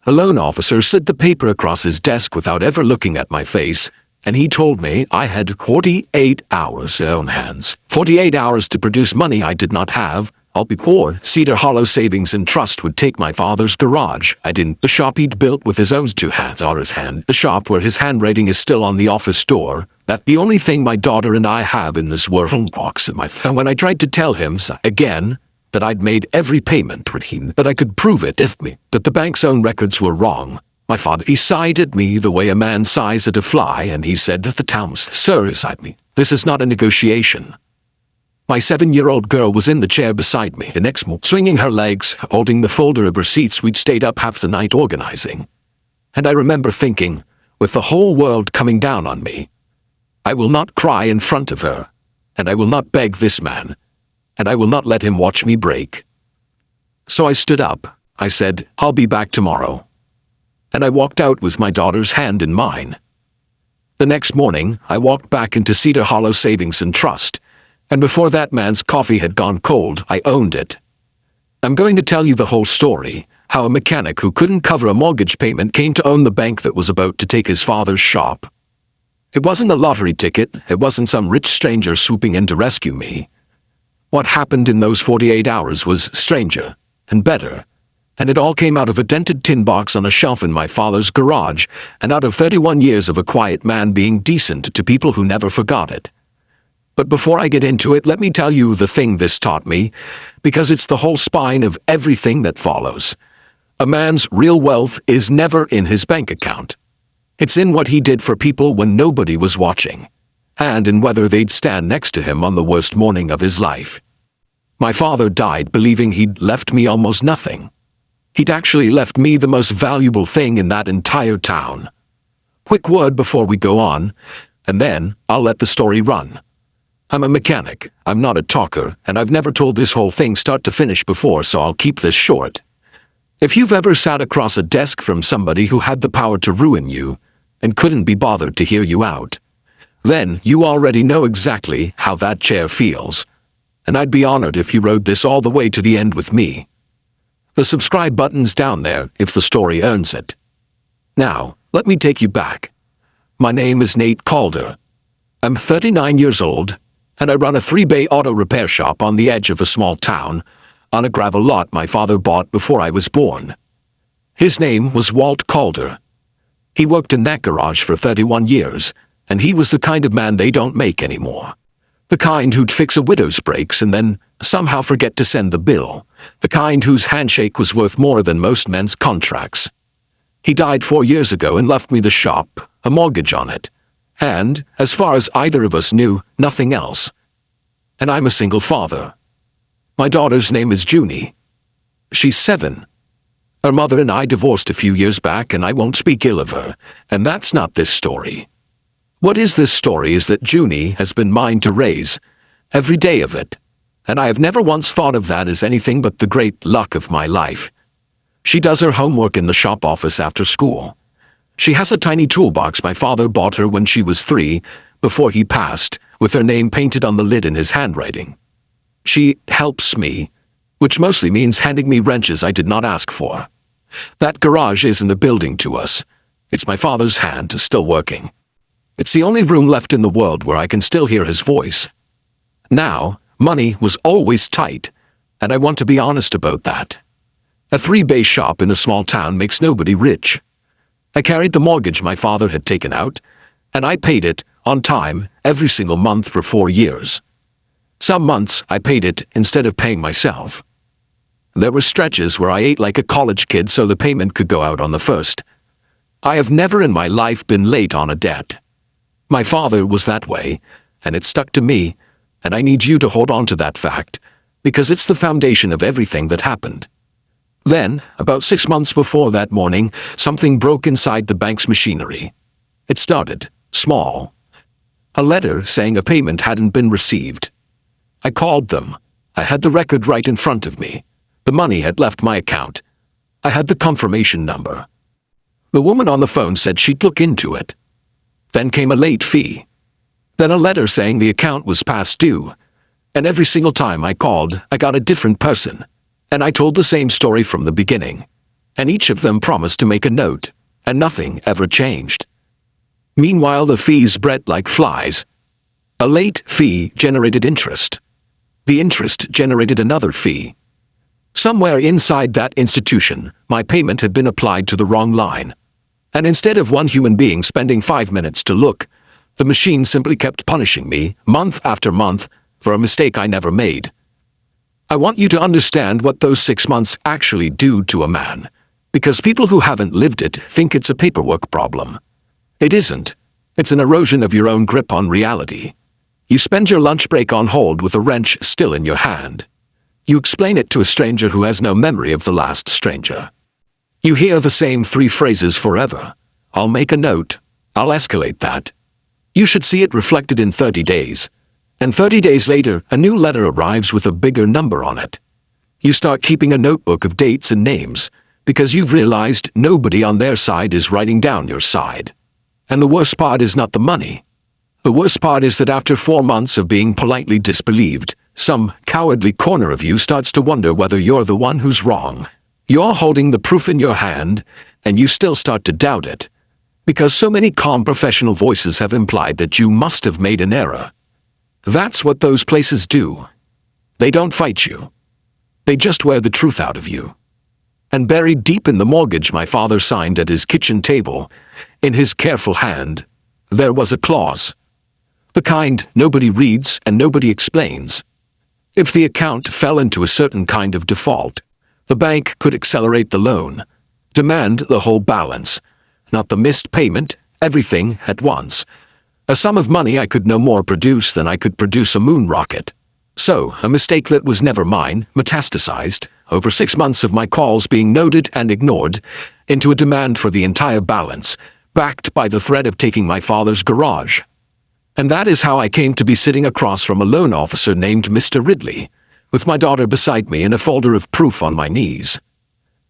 A loan officer slid the paper across his desk without ever looking at my face, and he told me I had 48 hours on hands. 48 hours to produce money I did not have, all before Cedar Hollow Savings and Trust would take my father's garage. I didn't. The shop he'd built with his own 2 hands or his hand. The shop where his handwriting is still on the office door. That the only thing my daughter and I have in this world box in my phone. When I tried to tell him again that I'd made every payment with him, that I could prove it that the bank's own records were wrong. My father, he sighed at me the way a man sighs at a fly, and he said to the town's sir beside me, "This is not a negotiation." My 7-year-old girl was in the chair beside me the next morning, swinging her legs, holding the folder of receipts we'd stayed up half the night organizing. And I remember thinking, with the whole world coming down on me, I will not cry in front of her, and I will not beg this man, and I will not let him watch me break. So I stood up. I said, "I'll be back tomorrow." And I walked out with my daughter's hand in mine. The next morning, I walked back into Cedar Hollow Savings and Trust, and before that man's coffee had gone cold, I owned it. I'm going to tell you the whole story, how a mechanic who couldn't cover a mortgage payment came to own the bank that was about to take his father's shop. It wasn't a lottery ticket, it wasn't some rich stranger swooping in to rescue me. What happened in those 48 hours was stranger and better. And it all came out of a dented tin box on a shelf in my father's garage, and out of 31 years of a quiet man being decent to people who never forgot it. But before I get into it, let me tell you the thing this taught me, because it's the whole spine of everything that follows. A man's real wealth is never in his bank account. It's in what he did for people when nobody was watching, and in whether they'd stand next to him on the worst morning of his life. My father died believing he'd left me almost nothing. He'd actually left me the most valuable thing in that entire town. Quick word before we go on, and then I'll let the story run. I'm a mechanic, I'm not a talker, and I've never told this whole thing start to finish before, so I'll keep this short. If you've ever sat across a desk from somebody who had the power to ruin you, and couldn't be bothered to hear you out, then you already know exactly how that chair feels. And I'd be honored if you rode this all the way to the end with me. The subscribe button's down there if the story earns it. Now, let me take you back. My name is Nate Calder. I'm 39 years old, and I run a 3-bay auto repair shop on the edge of a small town, on a gravel lot my father bought before I was born. His name was Walt Calder. He worked in that garage for 31 years, and he was the kind of man they don't make anymore. The kind who'd fix a widow's brakes and then somehow forget to send the bill. The kind whose handshake was worth more than most men's contracts. He died 4 years ago and left me the shop, a mortgage on it, and, as far as either of us knew, nothing else. And I'm a single father. My daughter's name is Junie. She's 7. Her mother and I divorced a few years back, and I won't speak ill of her, and that's not this story. What is this story is that Junie has been mine to raise, every day of it, and I have never once thought of that as anything but the great luck of my life. She does her homework in the shop office after school. She has a tiny toolbox my father bought her when she was 3, before he passed, with her name painted on the lid in his handwriting. She helps me, which mostly means handing me wrenches I did not ask for. That garage isn't a building to us. It's my father's hand still working. It's the only room left in the world where I can still hear his voice. Now, money was always tight, and I want to be honest about that. A 3-bay shop in a small town makes nobody rich. I carried the mortgage my father had taken out, and I paid it, on time, every single month for 4 years. Some months I paid it instead of paying myself. There were stretches where I ate like a college kid so the payment could go out on the first. I have never in my life been late on a debt. My father was that way, and it stuck to me, and I need you to hold on to that fact, because it's the foundation of everything that happened. Then, about 6 months before that morning, something broke inside the bank's machinery. It started small. A letter saying a payment hadn't been received. I called them. I had the record right in front of me. The money had left my account. I had the confirmation number. The woman on the phone said she'd look into it. Then came a late fee. Then a letter saying the account was past due. And every single time I called, I got a different person. And I told the same story from the beginning. and each of them promised to make a note, and nothing ever changed. Meanwhile, the fees bred like flies. A late fee generated interest. The interest generated another fee. Somewhere inside that institution, my payment had been applied to the wrong line. And instead of one human being spending 5 minutes to look, the machine simply kept punishing me, month after month, for a mistake I never made. I want you to understand what those 6 months actually do to a man, because people who haven't lived it think it's a paperwork problem. It isn't. It's an erosion of your own grip on reality. You spend your lunch break on hold with a wrench still in your hand. You explain it to a stranger who has no memory of the last stranger. You hear the same 3 phrases forever. I'll make a note. I'll escalate that. You should see it reflected in 30 days. And 30 days later, a new letter arrives with a bigger number on it. You start keeping a notebook of dates and names, because you've realized nobody on their side is writing down your side. And the worst part is not the money. The worst part is that after 4 months of being politely disbelieved, some cowardly corner of you starts to wonder whether you're the one who's wrong. You're holding the proof in your hand, and you still start to doubt it, because so many calm professional voices have implied that you must have made an error. That's what those places do. They don't fight you. They just wear the truth out of you. And buried deep in the mortgage my father signed at his kitchen table, in his careful hand, there was a clause. The kind nobody reads and nobody explains. If the account fell into a certain kind of default, the bank could accelerate the loan, demand the whole balance, not the missed payment, everything at once. A sum of money I could no more produce than I could produce a moon rocket. So, a mistake that was never mine metastasized, over 6 months of my calls being noted and ignored, into a demand for the entire balance, backed by the threat of taking my father's garage. And that is how I came to be sitting across from a loan officer named Mr. Ridley, with my daughter beside me and a folder of proof on my knees.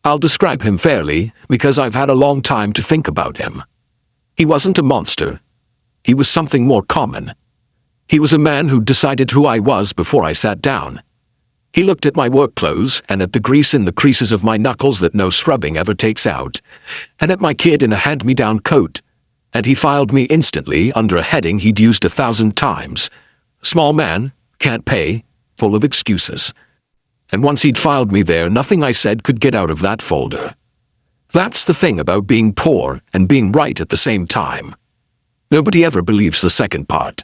I'll describe him fairly, because I've had a long time to think about him. He wasn't a monster. He was something more common. He was a man who decided who I was before I sat down. He looked at my work clothes and at the grease in the creases of my knuckles that no scrubbing ever takes out, and at my kid in a hand-me-down coat, and he filed me instantly under a heading he'd used 1,000 times. Small man, can't pay, full of excuses. And once he'd filed me there, nothing I said could get out of that folder. That's the thing about being poor and being right at the same time. Nobody ever believes the second part.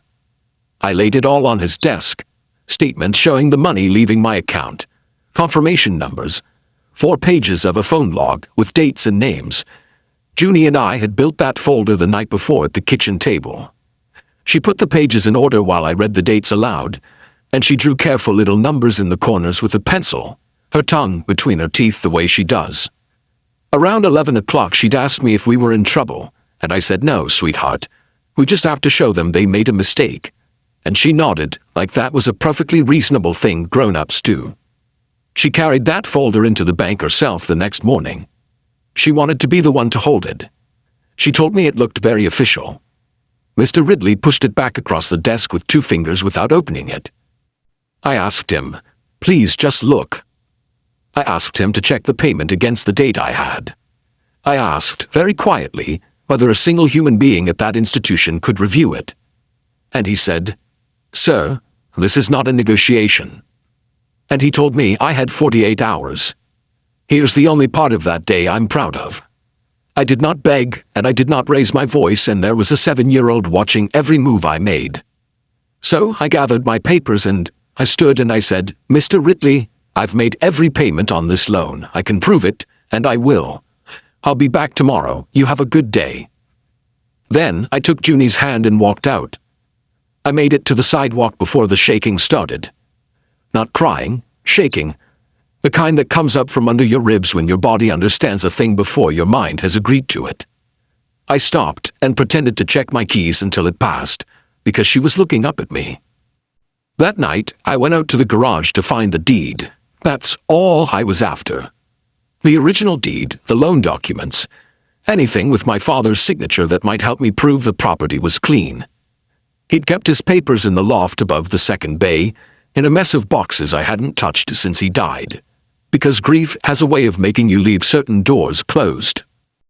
I laid it all on his desk. Statements showing the money leaving my account. Confirmation numbers. 4 pages of a phone log with dates and names. Junie and I had built that folder the night before at the kitchen table. She put the pages in order while I read the dates aloud, and she drew careful little numbers in the corners with a pencil, her tongue between her teeth the way she does. Around 11 o'clock she'd asked me if we were in trouble, and I said no, sweetheart. We just have to show them they made a mistake. And she nodded, like that was a perfectly reasonable thing grown-ups do. She carried that folder into the bank herself the next morning. She wanted to be the one to hold it. She told me it looked very official. Mr. Ridley pushed it back across the desk with 2 fingers without opening it. I asked him, please just look. I asked him to check the payment against the date I had. I asked, very quietly, whether a single human being at that institution could review it. And he said, Sir, this is not a negotiation. And he told me I had 48 hours. Here's the only part of that day I'm proud of. I did not beg, and I did not raise my voice, and there was a 7-year-old watching every move I made. So I gathered my papers and I stood and I said, Mr. Ridley, I've made every payment on this loan. I can prove it, and I will. I'll be back tomorrow. You have a good day. Then I took Junie's hand and walked out. I made it to the sidewalk before the shaking started. Not crying, shaking. The kind that comes up from under your ribs when your body understands a thing before your mind has agreed to it. I stopped and pretended to check my keys until it passed, because she was looking up at me. That night, I went out to the garage to find the deed. That's all I was after. The original deed, the loan documents, anything with my father's signature that might help me prove the property was clean. He'd kept his papers in the loft above the second bay, in a mess of boxes I hadn't touched since he died. because grief has a way of making you leave certain doors closed.